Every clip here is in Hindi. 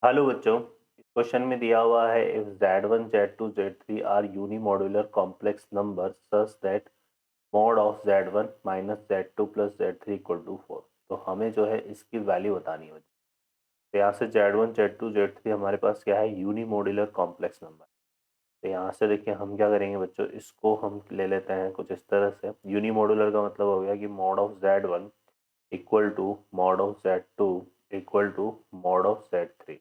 हेलो बच्चों, इस क्वेश्चन में दिया हुआ है if z1 z2 z3 are unimodular complex number such that mod of z1 minus z2 plus z3 equal to 4। तो हमें जो है इसकी वैल्यू बतानी है बच्चों। तो यहाँ से z1 z2 z3 हमारे पास क्या है, यूनिमॉड्यूलर कॉम्प्लेक्स नंबर। तो यहाँ से देखिए हम क्या करेंगे बच्चों, इसको हम ले लेते हैं कुछ इस तरह से। यूनिमॉड्यूलर का मतलब हो गया कि mod of z1 equal to mod of z2 equal to mod of z3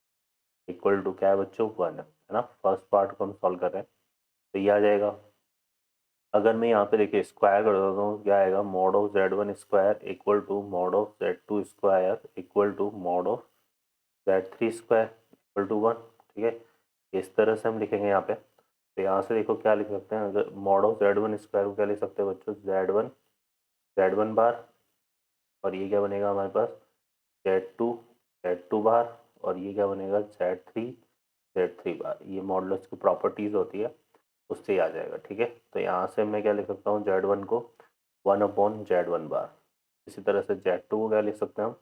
equal to क्या है बच्चों, 1 है ना। फर्स्ट पार्ट को हम सॉल्व कर रहे हैं तो ये आ जाएगा। अगर मैं यहाँ पे देखिए स्क्वायर कर देता हूँ, क्या आएगा, mod of z1 square equal to mod of z2 square equal to mod of z3 square equal to 1। ठीक है, इस तरह से हम लिखेंगे यहाँ पे। तो यहाँ से देखो क्या लिख सकते हैं, अगर मॉड ऑफ z1 स्क्वायर को क्या लिख सकते हैं बच्चों, z1 बार, और ये क्या बनेगा हमारे पास, z2 बार, और ये क्या बनेगा, z3 बार। ये मॉडुलस की प्रॉपर्टीज होती है, उससे ही आ जाएगा। ठीक है, तो यहाँ से मैं क्या लिख सकता हूँ, z1 को 1/z1 बार। इसी तरह से z2 को क्या लिख सकते हैं हम,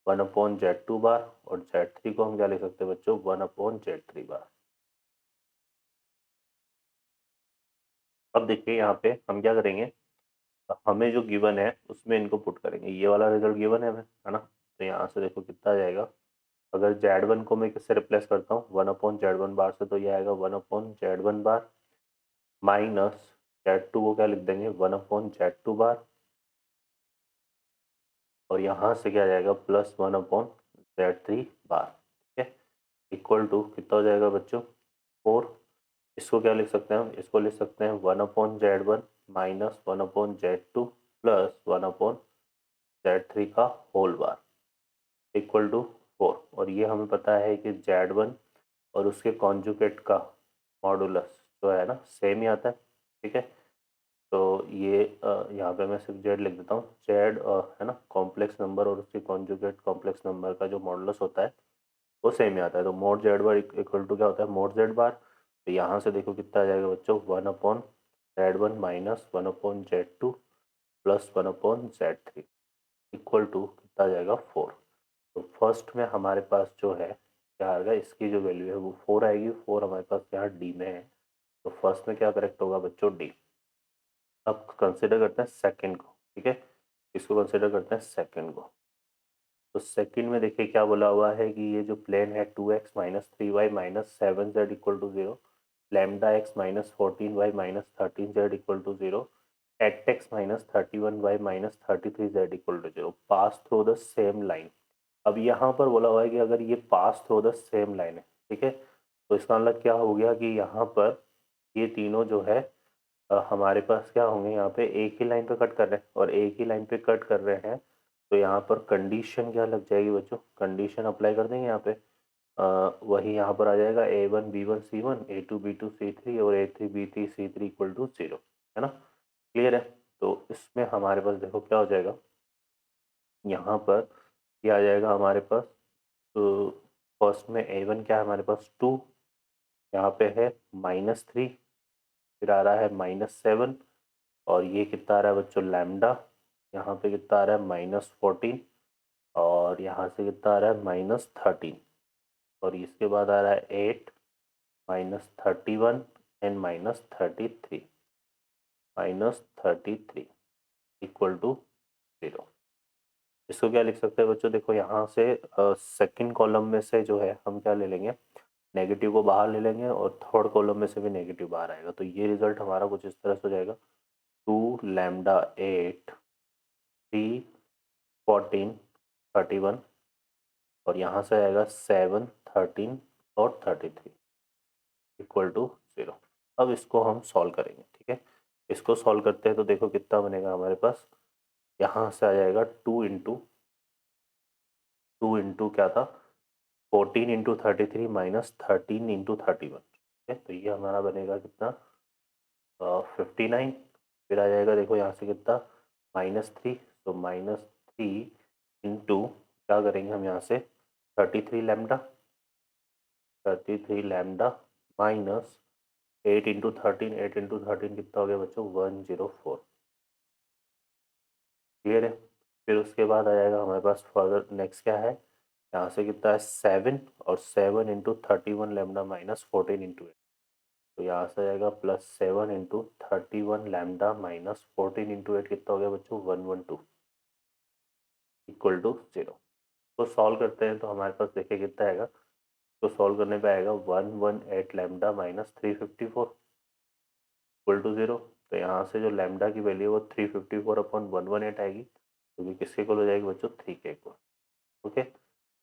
1/z2 बार, और z3 को हम क्या लिख सकते हैं बच्चों, 1/z3 बार। अब देखिए यहाँ पे हम क्या करेंगे, हमें जो गिवन है उसमें इनको पुट करेंगे। ये वाला रिजल्ट गिवन है हमें, है ना। तो यहाँ से देखो कितना आ जाएगा, अगर z1 को मैं किससे रिप्लेस करता हूँ, 1/z1 बार से, तो ये आएगा 1/z1 बार माइनस z2 को क्या लिख देंगे, 1/z2 बार, और यहाँ से क्या आ जाएगा, प्लस 1/z3 बार। ठीक है, इक्वल टू कितना हो जाएगा बच्चों, 4। इसको क्या लिख सकते हैं हम, इसको लिख सकते हैं 1/z1 minus 1/z2 plus 1/z3 का होल बार इक्वल टू 4। और ये हमें पता है कि z1 और उसके कॉन्जुगेट का मॉडुलस जो है ना सेम ही आता है। ठीक है, तो ये यहाँ पे मैं सिर्फ जेड लिख देता हूँ। जेड है ना, कॉम्प्लेक्स नंबर और उसके कॉन्जुगेट कॉम्प्लेक्स नंबर का जो मॉडुलस होता है वो सेम ही आता है। तो mod z bar equal to क्या होता है, मोड जेड बार। तो यहाँ से देखो कितना आ जाएगा बच्चों, 1/z1 minus 1/z2 plus 1/z3 equal to कितना आ जाएगा, 4। तो फर्स्ट में हमारे पास जो है क्या आएगा, इसकी जो वैल्यू है वो 4 आएगी। 4 हमारे पास यहाँ डी में है, तो फर्स्ट में क्या करेक्ट होगा बच्चों, डी। अब कंसिडर करते हैं सेकंड को। ठीक है, इसको कंसिडर करते हैं सेकंड को। तो सेकंड में देखिए क्या बोला हुआ है कि ये जो प्लेन है 2x minus 3y minus 7z equal to 0, lambda x minus 14y minus 13z equal to 0, eight x minus 31y माइनस 33z equal to 0 pass through the same line. अब यहाँ पर बोला हुआ है कि अगर ये pass through the same line है, ठीक है, तो इसका मतलब क्या हो गया कि यहाँ पर ये तीनों जो है हमारे पास क्या होंगे, यहाँ पे एक ही लाइन पे कट कर रहे हैं, और एक ही लाइन पे कट कर रहे हैं तो यहाँ पर कंडीशन क्या लग जाएगी बच्चों, कंडीशन अप्लाई कर देंगे यहाँ पे। वही यहाँ पर आ जाएगा A1 B1 C1 A2 B2 C3 और A3 B3 C3 equal to 0, है ना। क्लियर है, तो इसमें हमारे पास देखो क्या हो जाएगा, यहाँ पर ये आ जाएगा हमारे पास। तो फर्स्ट में A1 क्या है हमारे पास, 2, यहाँ पे है -3, फिर आ रहा है -7, और ये कितना आ रहा है बच्चों, लैम्डा, यहाँ पे कितना आ रहा है -14, और यहाँ से कितना आ रहा है -13, और इसके बाद आ रहा है 8 -31 एंड -33 इक्वल टू 0। इसको क्या लिख सकते हैं बच्चों, देखो यहाँ से सेकंड कॉलम में से जो है हम क्या ले लेंगे, नेगेटिव को बाहर ले लेंगे, और थर्ड कॉलम में से भी नेगेटिव बाहर आएगा। तो ये रिजल्ट हमारा कुछ इस तरह से हो जाएगा, 2 लैम्डा 8 3 14 31, और यहाँ से आएगा 7 13 और 33 इक्वल टू 0। अब इसको हम सॉल्व करेंगे। ठीक है, इसको सॉल्व करते हैं तो देखो कितना बनेगा हमारे पास, यहाँ से आ जाएगा 2 इंटू क्या था, 14 × 33 माइनस 13 × 31। ठीक है, तो ये हमारा बनेगा कितना, 59। फिर आ जाएगा देखो यहाँ से कितना, -3, तो -3 इंटू क्या करेंगे हम यहाँ से, 33 लैम्डा माइनस 8 × 13 कितना हो गया बच्चों, 104। क्लियर है, फिर उसके बाद आ जाएगा हमारे पास फर्दर नेक्स्ट क्या है, यहाँ से कितना है 7 और 7 इंटू 31 लैम्डा माइनस 14 इंटू 8, तो यहाँ से आएगा +7 इंटू 31 लैम्डा माइनस 14 इंटू 8 कितना हो गया बच्चों 112 इक्वल टू 0। तो सॉल्व करते हैं तो हमारे पास देखिए कितना आएगा, तो सॉल्व करने पे आएगा 118 लैम्डा माइनस 354 इक्वल टू 0। तो यहाँ से जो लैम्डा की वैल्यू है वो 354 अपॉन 118 आएगी, जो कि किसके इक्वल हो जाएगी बच्चों 3 के इक्वल। ओके,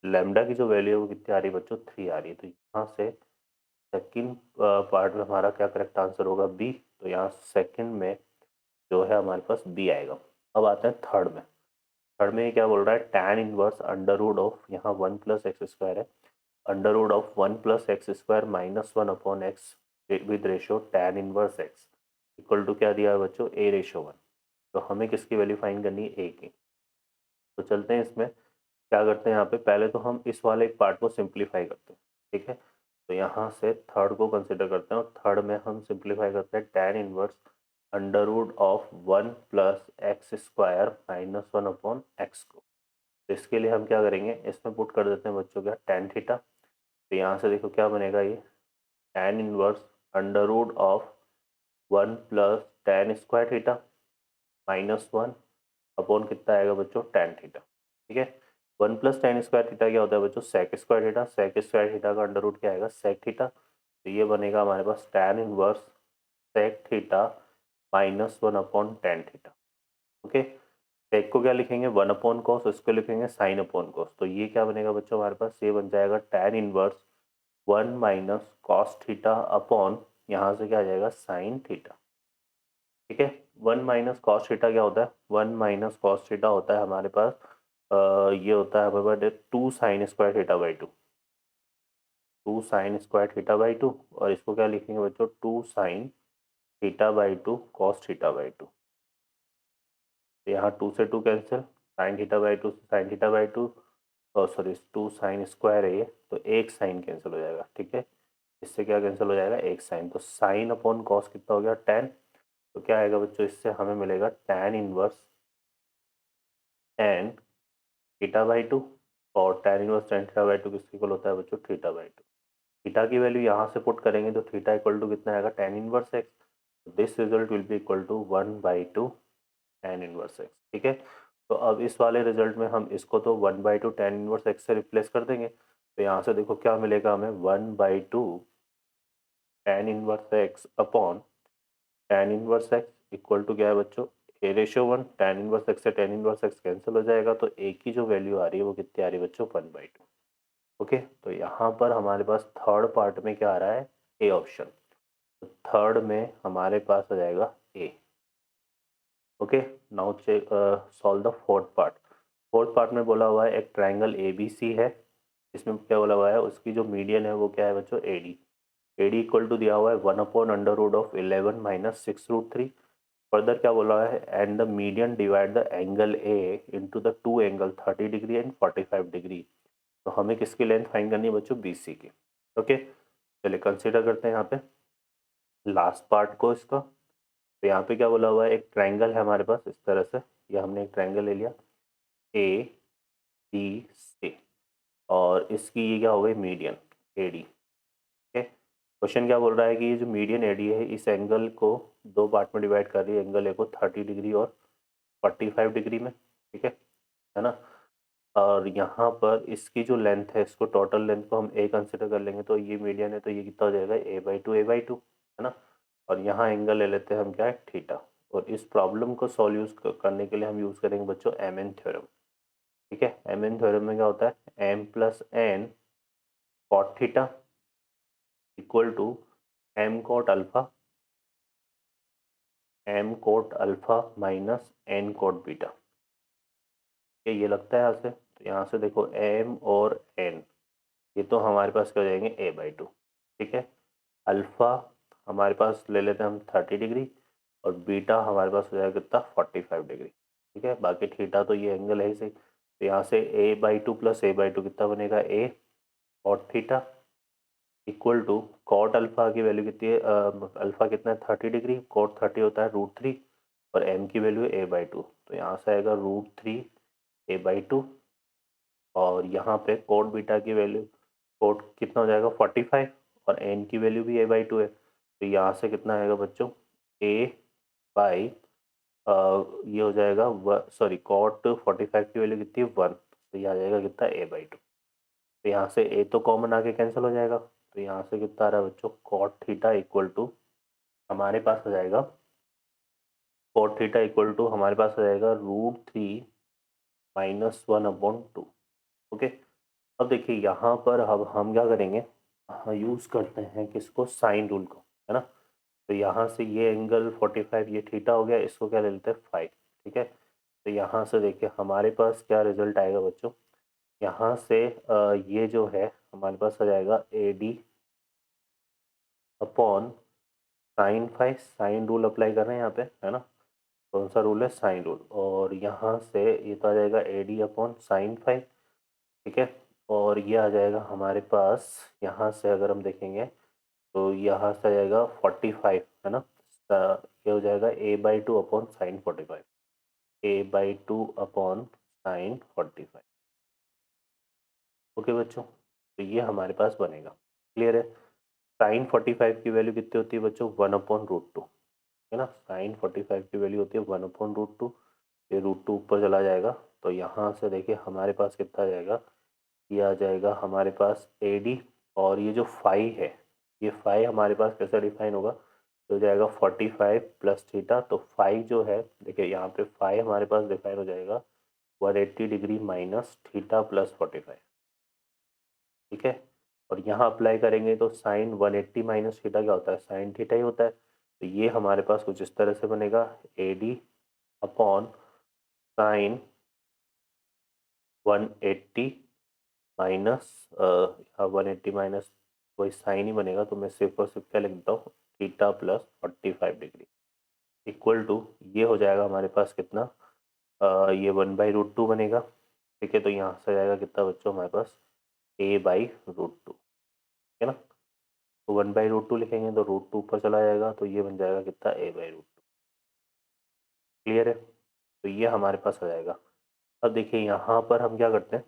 लैम्डा की जो वैल्यू है वो कितनी आ रही है बच्चों 3 आ रही है, तो यहाँ से सेकंड पार्ट में हमारा क्या करेक्ट आंसर होगा बी, तो यहाँ सेकंड में जो है हमारे पास बी आएगा। अब आते हैं थर्ड में। थर्ड में ये क्या बोल रहा है tan inverse under root of, यहाँ 1 प्लस एक्स स्क्वायर है, under root of 1 plus x square minus 1 upon x with ratio tan inverse x equal to क्या दिया है बच्चों a/1। तो हमें किसकी वैल्यू फाइंड करनी है a की। तो चलते हैं इसमें क्या करते हैं, यहाँ पे पहले तो हम इस वाले एक पार्ट को सिंप्लीफाई करते हैं, ठीक है। तो यहाँ से थर्ड को कंसिडर करते हैं और थर्ड में हम सिंप्लीफाई करते हैं tan inverse under root of 1 plus x square minus 1 upon x को। तो इसके लिए हम क्या करेंगे, इसमें पुट कर देते हैं बच्चों क्या tan थीटा। तो यहाँ से देखो क्या बनेगा ये tan inverse under root of 1 plus tan square theta minus 1 upon कितना आएगा बच्चों tan थीटा, ठीक है। 1 प्लस tan स्क्वायर थीटा क्या होता है बच्चों sec square theta, sec square theta का अंडर रूट क्या आएगा सेक थीटा। तो ये बनेगा हमारे पास tan inverse sec theta minus 1 upon tan theta. Okay, sec को क्या लिखेंगे 1 अपॉन कॉस, इसको लिखेंगे साइन अपॉन कॉस। तो ये क्या बनेगा बच्चों हमारे पास, ये बन जाएगा tan inverse 1 minus cos theta upon यहाँ से क्या आ जाएगा साइन थीटा, ठीक है। 1 माइनस कॉस थीटा क्या होता है, 1 माइनस कॉस थीटा होता है हमारे पास ये होता है हमारे पास 2 sine square theta by 2, 2 sine square theta by 2, और इसको क्या लिखेंगे बच्चों 2 sine theta by 2 cos theta by 2। तो यहाँ 2 से 2 cancel, sine theta by 2 sine theta by 2, और सॉरी 2 साइन स्क्वायर है ये, तो एक साइन कैंसिल हो जाएगा, ठीक है। इससे क्या कैंसिल हो जाएगा एक साइन, तो साइन अपॉन कॉस कितना हो गया टेन। तो क्या आएगा बच्चों, इससे हमें मिलेगा tan inverse tan theta by 2, और tan inverse tan theta by 2 किसके इक्वल होता है बच्चों थीटा बाई 2। थीटा की वैल्यू यहाँ से पुट करेंगे तो थीटा इक्वल टू कितना आएगा tan inverse x. This result will be equal to 1/2 tan inverse x, ठीक है। तो अब इस वाले रिजल्ट में हम इसको तो 1/2 tan इनवर्स एक्स से रिप्लेस कर देंगे। तो यहाँ से देखो क्या मिलेगा हमें 1/2 tan inverse x upon tan inverse x equal to क्या है बच्चों a/1। tan इनवर्स एक्स से tan इनवर्स एक्स कैंसिल हो जाएगा, तो a की जो वैल्यू आ रही है वो कितनी आ रही है बच्चों 1/2। ओके, तो यहाँ पर हमारे पास थर्ड पार्ट में क्या आ रहा है ए ऑप्शन, तो थर्ड में हमारे पास आ जाएगा A. Okay, now check solve the fourth part. Fourth part में बोला हुआ है एक ट्राइंगल ए बी सी है, इसमें क्या बोला हुआ है उसकी जो मीडियन है वो क्या है बच्चों A D. A D equal to दिया हुआ है 1 upon under root of 11 minus 6√3। Further क्या बोला है and the median divide the angle A into the two angle 30 degree and 45 degree. तो हमें किसकी लेंथ फाइंड करनी है बच्चों बी सी की। ओके, चलिए कंसिडर करते हैं यहाँ पे लास्ट पार्ट को इसका। तो यहाँ पे क्या बोला हुआ है एक ट्राइंगल है हमारे पास इस तरह से, ये हमने एक ट्राइंगल ले लिया ए बी सी, और इसकी ये क्या हो गई मीडियन ए डी। ठीक है, क्वेश्चन क्या बोल रहा है कि ये जो मीडियन ए डी है इस एंगल को दो पार्ट में डिवाइड कर रही है, एंगल ए को 30 डिग्री और 45 डिग्री में, ठीक है ना। और यहाँ पर इसकी जो लेंथ है इसको टोटल लेंथ को हम ए कंसिडर कर लेंगे, तो ये मीडियन है तो ये कितना हो जाएगा a/2 है ना। और यहाँ एंगल ले लेते हैं हम क्या है थीटा, और इस प्रॉब्लम को सॉल्व यूज करने के लिए हम यूज़ करेंगे बच्चों एम एन थ्योरम। ठीक है, एम एन थ्योरम में क्या होता है m plus n cot theta equal to m cot alpha minus n cot beta. ये लगता है यहाँ से, तो यहाँ से देखो m और n ये तो हमारे पास क्या हो जाएंगे a/2, ठीक है। अल्फ़ा हमारे पास ले लेते हैं हम 30 डिग्री, और बीटा हमारे पास हो जाएगा कितना 45 डिग्री, ठीक है। बाकी थीटा तो ये एंगल है ही सही, तो यहाँ से a/2 प्लस a/2 कितना बनेगा a और theta equal to cot alpha की वैल्यू कितनी है अल्फ़ा कितना है 30 डिग्री, कॉट 30 होता है √3, और m की वैल्यू है a/2, तो यहाँ से आएगा √3 a/2 और यहाँ पे कोट बीटा की वैल्यू, कोट कितना हो जाएगा 45 और एन की वैल्यू भी a/2 है, तो यहाँ से कितना आएगा बच्चों a बाई ये हो जाएगा सॉरी कॉट 45 की वैल्यू कितनी है 1, तो ये आ जाएगा कितना a/2। तो यहाँ से a तो कॉमन आके कैंसिल हो जाएगा, तो यहाँ से कितना आ रहा है बच्चों कॉट थीटा इक्वल टू हमारे पास आ जाएगा कॉट थीटा इक्वल टू हमारे पास आ जाएगा √3 - 1/2। ओके, अब देखिए यहाँ पर अब हम क्या करेंगे, यूज़ करते हैं किसको साइन रूल को, है ना। तो यहाँ से ये एंगल 45 ये थीटा हो गया, इसको क्या ले लेते हैं फाई, ठीक है। तो यहाँ से देखिए हमारे पास क्या रिजल्ट आएगा बच्चों, यहाँ से ये जो है हमारे पास आ जाएगा AD upon sine phi, sine rule apply कर रहे हैं यहाँ पे, है ना। कौन सा रूल है साइन रूल, और यहाँ से ये तो आ जाएगा AD अपॉन साइन फाई, ठीक है। और ये आ जाएगा हमारे पास, यहाँ से अगर हम देखेंगे तो यहाँ से आ जाएगा 45, है ना। ये हो जाएगा a/2 upon sine 45, a/2 upon sine 45। Okay बच्चों, तो ये हमारे पास बनेगा, क्लियर है। साइन 45 की वैल्यू कितनी होती है बच्चों 1/√2, है ना। साइन 45 की वैल्यू होती है 1/√2, ये √2 ऊपर चला जाएगा, तो यहाँ से देखिए हमारे पास कितना आ जाएगा, ये आ जाएगा हमारे पास AD, और ये जो फाई है, ये फाई हमारे पास कैसे डिफाइन होगा, तो हो जाएगा 45 प्लस थीटा, तो फाई जो है देखिए यहाँ पे फाई हमारे पास डिफाइन हो जाएगा 180 डिग्री माइनस थीटा प्लस 45, ठीक है। और यहाँ अप्लाई करेंगे तो साइन 180 माइनस थीटा क्या होता है, साइन थीटा ही होता है, तो ये हमारे पास कुछ इस तरह से बनेगा AD upon sign 180 minus 180 minus कोई साइन ही बनेगा, तो मैं सिर्फ और सिर्फ क्या लिख देता हूँ theta plus 45 degree equal to, ये हो जाएगा हमारे पास कितना ये 1/√2 बनेगा, ठीक है। तो यहाँ से आ जाएगा कितना बच्चों हमारे पास a/√2, है ना। तो 1/√2 लिखेंगे तो √2 ऊपर चला जाएगा, तो ये बन जाएगा कितना a/√2, क्लियर है। तो ये हमारे पास आ जाएगा। अब देखिए यहाँ पर हम क्या करते हैं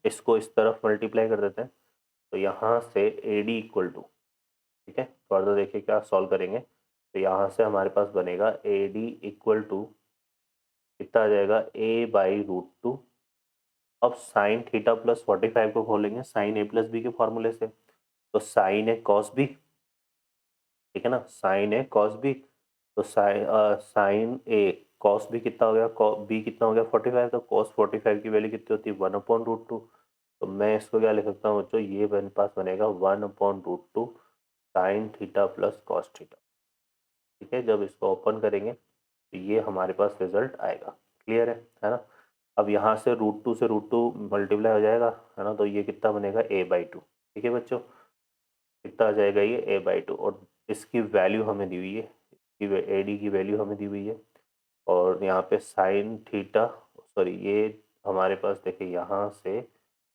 इसको इस तरफ मल्टीप्लाई कर देते हैं, तो यहाँ से AD इक्वल टू, ठीक है, फर्दर देखिए क्या सॉल्व करेंगे, तो यहाँ से हमारे पास बनेगा AD इक्वल टू कितना आ जाएगा a/√2। अब साइन थीटा प्लस 45 को खोलेंगे साइन A प्लस बी के फॉर्मूले से, तो साइन ए कॉस बी, ठीक है ना, साइन ए कॉस बी, तो साइन ए कॉस बी कितना हो गया, बी कितना हो गया 45, तो कॉस 45 की वैल्यू कितनी होती है 1/√2, तो मैं इसको क्या लिख सकता हूँ बच्चों, ये मेरे पास बनेगा 1/√2 sign theta plus cos theta, ठीक है। जब इसको ओपन करेंगे तो ये हमारे पास रिजल्ट आएगा, क्लियर है ना। अब यहाँ से √2 से √2 मल्टीप्लाई हो जाएगा, है ना, तो ये कितना बनेगा a/2, ठीक है बच्चों, कितना आ जाएगा ये a/2, और इसकी वैल्यू हमें दी हुई है, इसकी AD की वैल्यू हमें दी हुई है, और यहाँ पे साइन थीटा सॉरी ये हमारे पास देखिए यहाँ से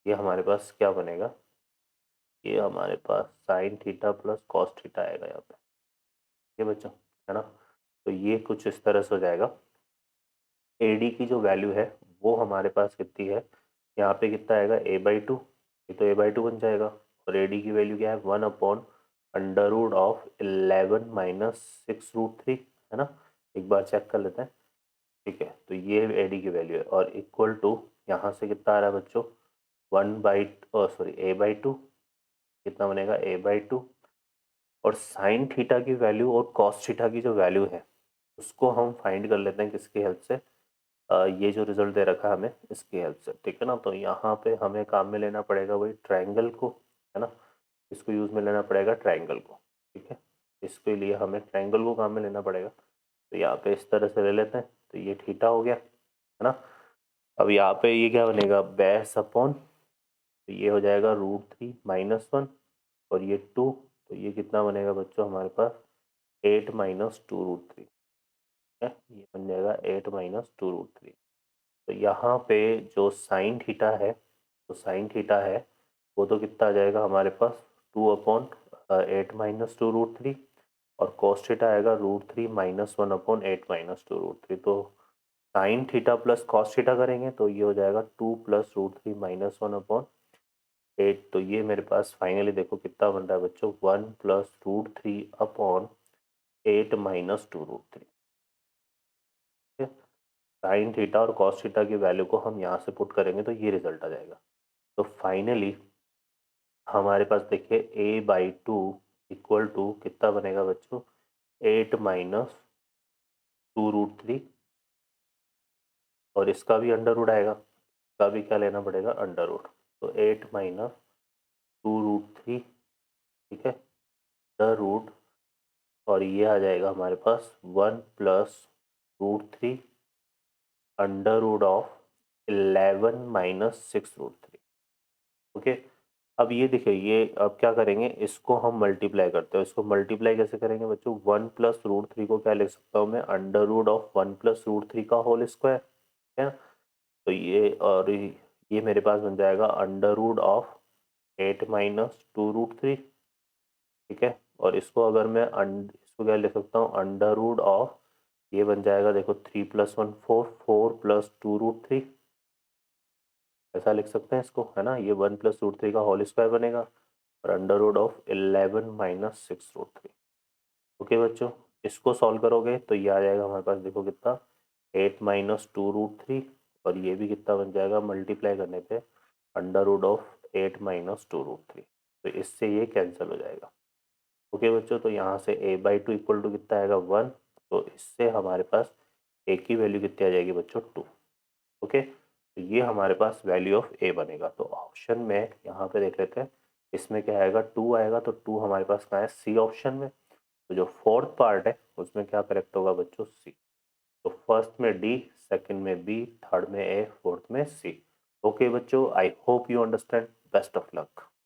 ये हमारे पास क्या बनेगा, ये हमारे पास sine theta plus cos theta आएगा यहाँ पे, ये बच्चों, है ना। तो ये कुछ इस तरह से हो जाएगा। AD की जो वैल्यू है वो हमारे पास कितनी है, यहाँ पे कितना आएगा a/2, ये तो a/2 बन जाएगा, और AD की वैल्यू क्या है 1/√11 माइनस 6√3, है ना। एक बार चेक कर लेते हैं, ठीक है। तो ये AD की वैल्यू है, और इक्वल टू यहाँ से कितना आ रहा है बच्चों a/2, कितना बनेगा a/2, और साइन थीटा की वैल्यू और कॉस थीटा की जो वैल्यू है उसको हम फाइंड कर लेते हैं किसकी हेल्प से, ये जो रिजल्ट दे रखा है हमें इसकी हेल्प से, ठीक है ना। तो यहाँ पे हमें काम में लेना पड़ेगा वही ट्रायंगल को, है ना, इसको यूज़ में लेना पड़ेगा ट्रायंगल को, ठीक है। इसके लिए हमें ट्रायंगल को काम में लेना पड़ेगा, तो यहाँ पे इस तरह से ले लेते हैं, तो ये थीटा हो गया, है ना। अब यहाँ पे ये क्या बनेगा बेस अपॉन, तो ये हो जाएगा √3 - 1, और ये 2, तो ये कितना बनेगा बच्चों हमारे पास 8 - 2√3, है, ये बन जाएगा 8 - 2√3। तो यहाँ पे जो साइन थीटा है, तो साइन थीटा है वो तो कितना आ जाएगा हमारे पास 2/8 - 2√3, और कॉस थीटा आएगा √3 - 1/8 - 2√3, तो sign theta plus cos theta करेंगे तो ये हो जाएगा 2 प्लस रूट थ्री माइनस 1/8। तो ये मेरे पास फाइनली देखो कितना बन रहा है बच्चों, 1 plus root three upon 8 minus 2 root three. Sine theta और कॉस थीटा की वैल्यू को हम यहाँ से पुट करेंगे तो ये रिजल्ट आ जाएगा। तो फाइनली हमारे पास देखिए a/2 इक्वल टू कितना बनेगा बच्चों, 8 माइनस 2 रूट थ्री, और इसका भी अंडर रूट आएगा, इसका भी क्या लेना पड़ेगा, अंडर रूट। तो 8 माइनस 2 रूट थ्री, ठीक है, अंडर रूट, और ये आ जाएगा हमारे पास 1 plus root three under root of 11 minus 6 root three. Okay, अब ये देखिए, ये अब क्या करेंगे, इसको हम मल्टीप्लाई करते हैं। इसको मल्टीप्लाई कैसे करेंगे बच्चों, 1 प्लस रूट थ्री को क्या लिख सकता हूँ मैं, under root of 1 plus root three का होल स्क्वायर, है ना। तो ये और ये मेरे पास बन जाएगा under root of 8 minus 2 root three, ठीक है। और इसको अगर मैं इसको क्या लिख सकता हूँ, अंडर रूट ऑफ, ये बन जाएगा देखो 3 प्लस 1 4, 4 प्लस 2 रूट थ्री, ऐसा लिख सकते हैं इसको, है ना। ये 1 प्लस रूट थ्री का होल स्क्वायर बनेगा, और under root of 11 minus 6 root three. Okay बच्चों, इसको सॉल्व करोगे तो ये आ जाएगा हमारे पास देखो कितना, 8 माइनस 2 रूट थ्री, और ये भी कितना बन जाएगा मल्टीप्लाई करने पे, under root of 8 minus 2 root three. तो इससे ये कैंसिल हो जाएगा। ओके बच्चों, तो यहाँ से a/2 इक्वल टू कितना आएगा, 1। तो इससे हमारे पास a की वैल्यू कितनी आ जाएगी बच्चों, 2। ओके, तो ये हमारे पास वैल्यू ऑफ a बनेगा। तो ऑप्शन में यहाँ पे देख लेते हैं, इसमें क्या आएगा, 2 आएगा। तो 2 हमारे पास कहाँ है, सी ऑप्शन में। तो जो फोर्थ पार्ट है उसमें क्या करेक्ट होगा बच्चों, सी। तो फर्स्ट में डी, सेकंड में बी, थर्ड में ए, फोर्थ में सी। ओके बच्चों, I hope you understand. Best of luck.